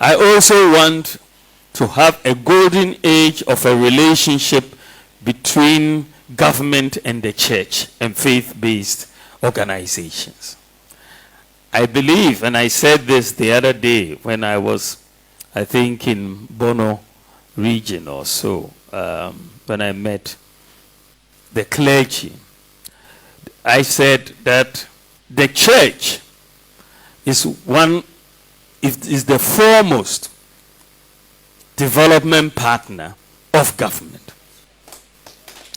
I also want to have a golden age of a relationship between government and the church and faith-based organizations. I believe, and I said this the other day when I was, I think, in Bono region or so, when I met the clergy, I said that the church is the foremost development partner of government.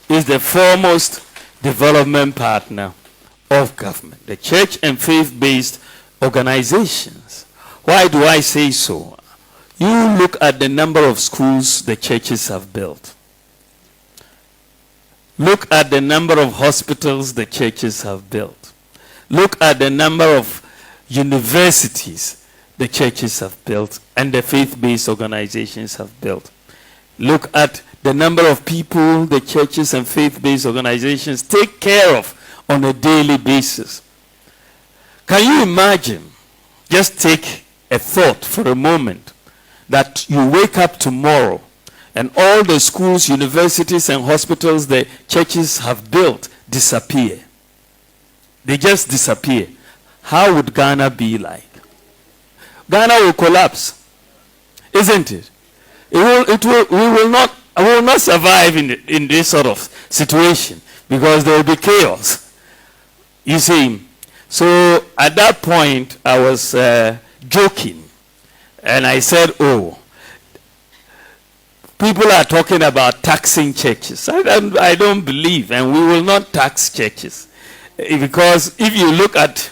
Is the foremost development partner of government. The church and faith-based organizations. Why do I say so? You look at the number of schools the churches have built. Look at the number of hospitals the churches have built. Look at the number of universities the churches have built and the faith-based organizations have built. Look at the number of people the churches and faith-based organizations take care of on a daily basis. Can you imagine, just take a thought for a moment, that you wake up tomorrow and all the schools, universities, and hospitals the churches have built disappear. They just disappear. How would Ghana be like? Ghana will collapse, isn't it? We will not survive in this sort of situation because there will be chaos. You see, so at that point I was joking, and I said, "Oh, people are talking about taxing churches. I don't believe, and we will not tax churches, because if you look at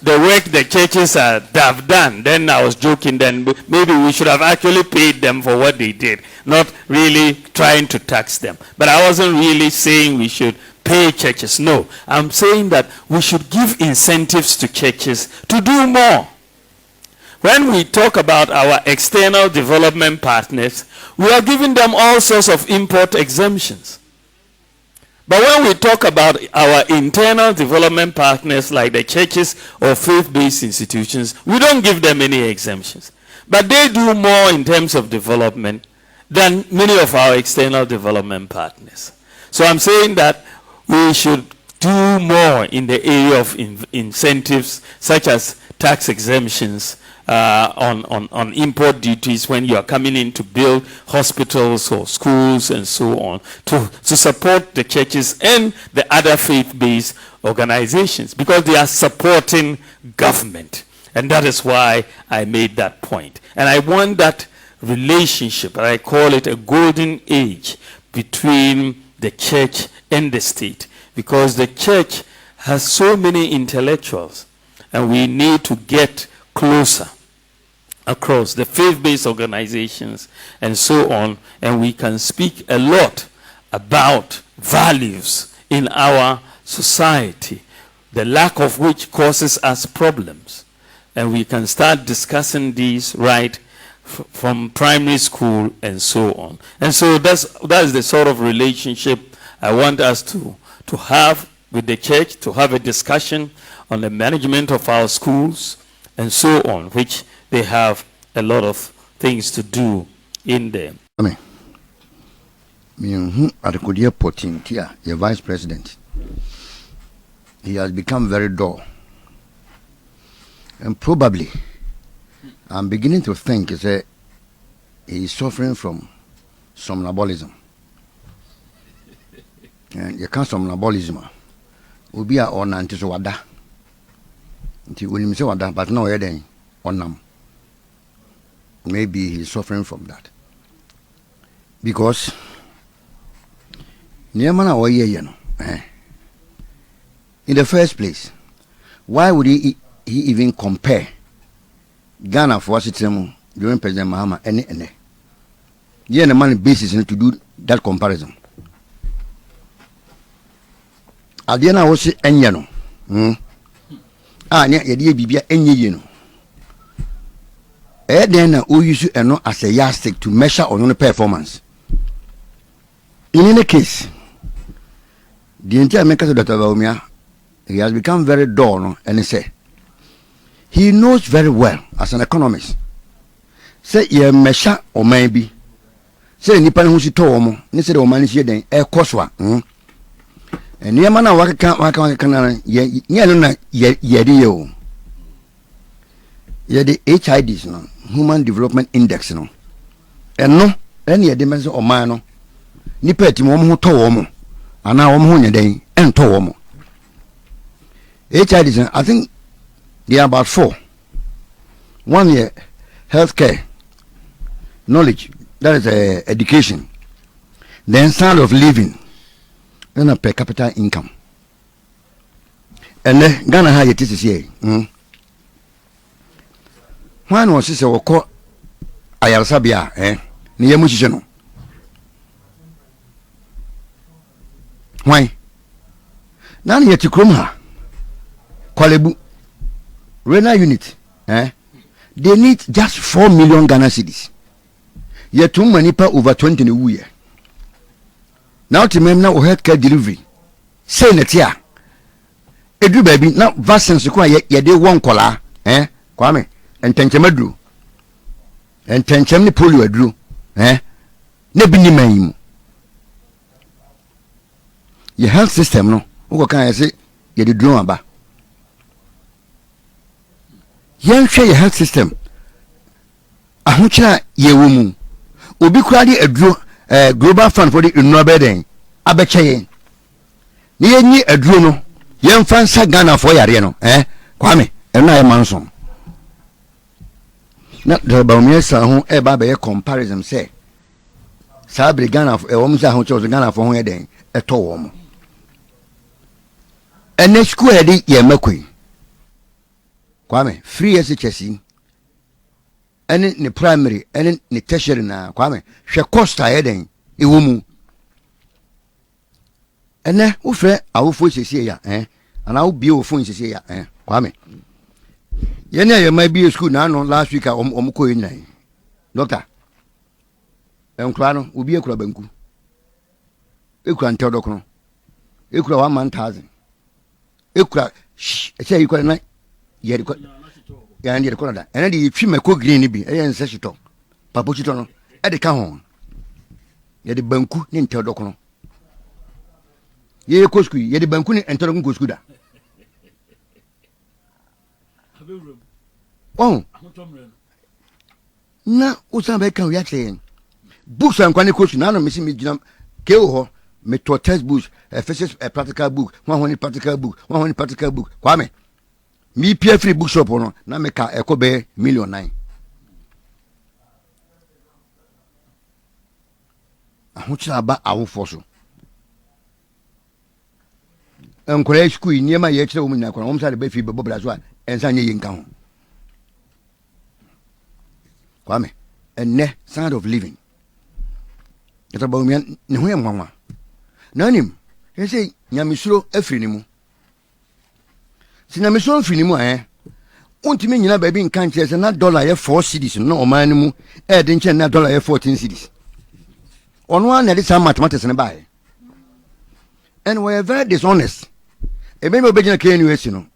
the work the churches have done," then I was joking, then maybe we should have actually paid them for what they did, not really trying to tax them. But I wasn't really saying we should pay churches. No, I'm saying that we should give incentives to churches to do more. When we talk about our external development partners, we are giving them all sorts of import exemptions. But when we talk about our internal development partners like the churches or faith-based institutions, we don't give them any exemptions. But they do more in terms of development than many of our external development partners. So I'm saying that we should do more in the area of incentives, such as tax exemptions on import duties when you are coming in to build hospitals or schools and so on, to support the churches and the other faith-based organizations, because they are supporting government. And that is why I made that point. And I want that relationship, I call it a golden age, between the church and the state, because the church has so many intellectuals, and we need to get closer across the faith-based organizations and so on, and we can speak a lot about values in our society, the lack of which causes us problems, and we can start discussing these right from primary school and so on. And so that's the sort of relationship I want us to have with the church, to have a discussion on the management of our schools and so on, which they have a lot of things to do in them. Amen. Adekodia Potintia, your vice president, he has become very dull. And probably, I'm beginning to think he is suffering from somnambulism. And you can't somnambulism. Ubi a on antiswada. Until when you say wada, but no heading on them. Maybe he's suffering from that. Because in the first place, why would he even compare Ghana for system during President Mahama any? Yeah, the money basis to do that comparison. Adiana was enyano. Nya yedi bibia enye then we use as a yardstick to measure on the performance. In any case, the entire maker of Dr. Bawumia, he has become very dull, and he knows very well as an economist say ye mesha o man bi say nipa ne ho si to wo mo ne say de o man si den e koswa ene ma na waka na ye no na ye de ye o ye de HIDs no Human Development Index no eno ene ye de me say o man no nipa etimo mo ho to wo mo ana wo mo ho nya den en to wo mo HIDs I think they are about 4. One year healthcare, knowledge, that is education, then standard of living, then a per capita income. And then Ghana had it is here. One was this or call Ayalsabia, near Musician. Why? None yet to Krumha, Kwalebu, Rena unit, they need just 4 million Ghana cedis. Yet too many per over 20 in a year. Now to me now healthcare delivery. Say net here. Edu baby now vaccines require ye de one collar, Kwame, and tenchemedru. And tenchemni polio adru, Nebini maim. Your health system no, what can I say? Ye de drone ba. Yen share your health system. Ahucha ye wumu. Obi kradi adro global fund for the renewable den. Abeche yen. Ni yenyi adro no. Yen fansa Ghana for yare no. Kwame, ena ye mansom. Na the Bawumia sa ho e ba be comparison say. Sabre Ghana for wom sa ho cho Ghana for ho ye den. Eto wom. Ene school e di ye makui. Kwame, free SHS, any ni primary, any ni tertiary na Kwame, she cost a heading, a woman. And then, ufre, I will force ya, and I will be a phone ya, Kwame. Yenya, you might be a school now, last week, Omko in Doctor. Crano will be a crabanku. You can tell Docno. You could 1,000. You could say you could ye de ya ndi de kola ene de twi mako green bi e yen se hito papo chito no e de ka ho ye de banku ni ntel do kono ye kosku ye de banku ni entel do kosku da oh na usan be kan ya tlen books an kwani kosku na no mesi mi gina ke ho me to textbooks physics practical book one practical book Kwame me pay free bookshop no na me ka ekobe $1,900,000 ahuchira ba awofo so enkore school niema ye kire wo nyina kora wo msa de ba fi bebo bra so a ensa nye yinka ho Kwame enne standard of living eta Bawumia ne ho yemwanwa nanim he say nyamisuro afiri ni mu Sina mission finimu untimi nyina baby in can't say na dollar ye 4 cedis no man mu din che na dollar ye 14 cedis. On one na this mathematics na buy. And we are very dishonest. E be me obejina KNUS no.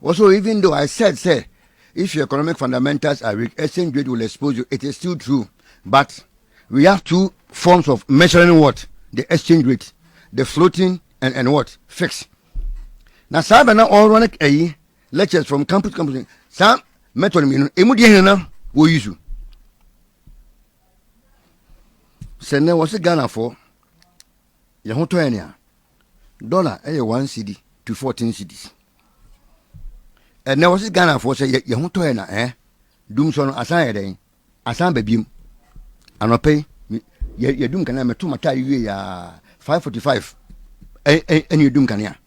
Also even though I said say if your economic fundamentals are weak, exchange rate will expose you. It is still true. But we have two forms of measuring what? The exchange rate. The floating and what? Fixed. Now, Sabah na all run lectures from campus. Sam method me emudi na wo use. Send was Ghana for ye ho to ania. Dollar 1 cedi to 14 cedis. And now was Ghana for say ye ho to ania dum so no asan den asan babim. Anope ye dum kana meto mata ye ya 545 any dum kana.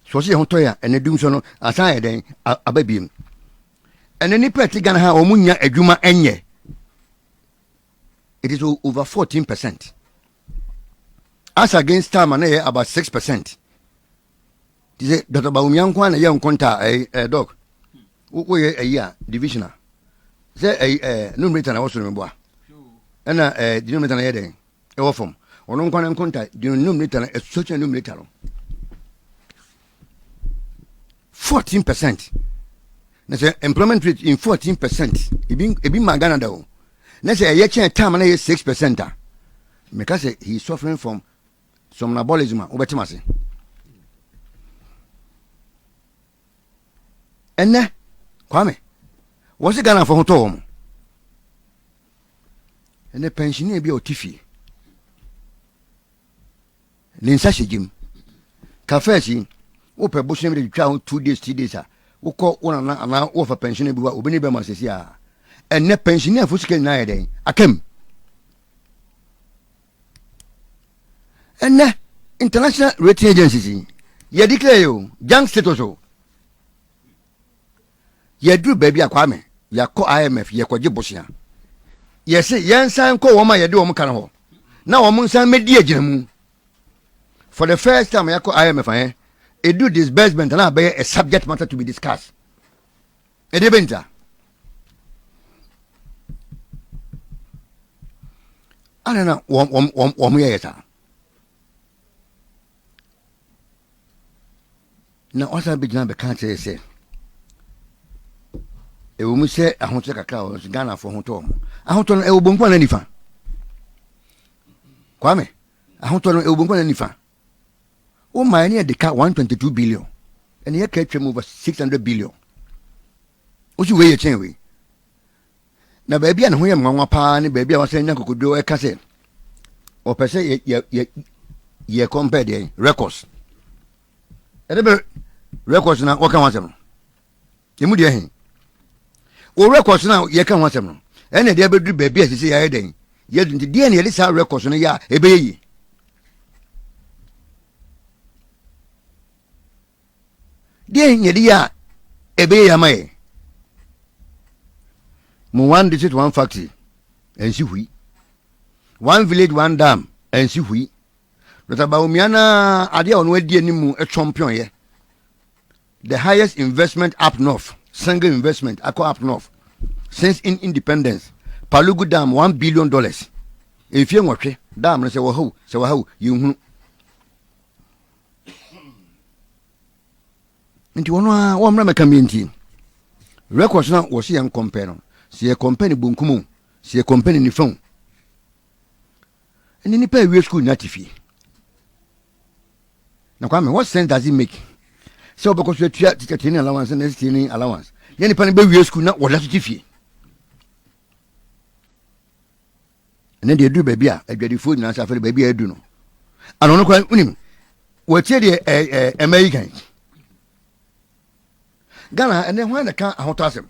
So she on toya and dum so no asan den ababim. And any party Ghana ha omunya adwuma enye. It is over 14%. As against time and about 6%. This is Dr. Bawumia nkwana ye nkonta dog. Wo ye a divisional. Say numerator na woso mboa. Na denominator na ye den. E wo form. Ono nkwana nkonta denominator na social numerator. 14%. na say employment rate in 14%. Ebi magana da o. Na say ye chen time na ye 6% a. Because say he is suffering from somnambulism. Obetima say. Enne Kwame. What's Ghana for hoto? Enne pensioner bi o tifi. Ninsa shejim. Cafe si wo pe bo shemre twa 2 days 3 days a wo ko wona na wo fa pension bi wa obini be ma sesi a enne pensioner fo sike na yeden akam enne international rating agencies ye declare yo young status o ye duru baby akwame ya ko IMF ye ko gibosia ye se yensan ko wo ma ye de wo kan ho na wo mun san medi aginamu. For the first time, I call IMF, it do disbursement and I be a subject matter to be discussed. A debenter. I don't know, one year. Now, what I begin to can't say, a woman say, I want to take a cow, Ghana for home. I want to know a woman any fan. Kwame, I want to know a woman any fan. Oh, my near the car 122 billion. And here catch him over 600 billion. What's your way you change we? Now, baby, and where Mamma Pan, baby, I was saying, could do a cassette. Or per se, ye compare the records. Records now, what can want them? You would hear. Oh, records now, ye can want them. And they ever do baby as you say, I did. Yet, the DNA is our records on a year, a baby. Dear Yedia, ebe yamae. Mu one district, one factory, and see we. One village, one dam, and see we. But Bawumia adia onwe di enimu a champion ye. The highest investment up north, single investment up north, since in independence. Palugu Dam $1 billion. If you watch dam, say waho, you. Nti wono wo mra meka mienti records na wo se yan compare no se ye company bunkumu se ye company ni fon eni ni pa we school na tifi na kwa me what sense does it make so because we tua ticket ni allowance na ni allowance ye ni pa ni be we school na wo la tifi ene de du baby a adwadifo na sa fa baby a du no ano no kwa unim wo tie de American Ghana and then when the car ahotasem.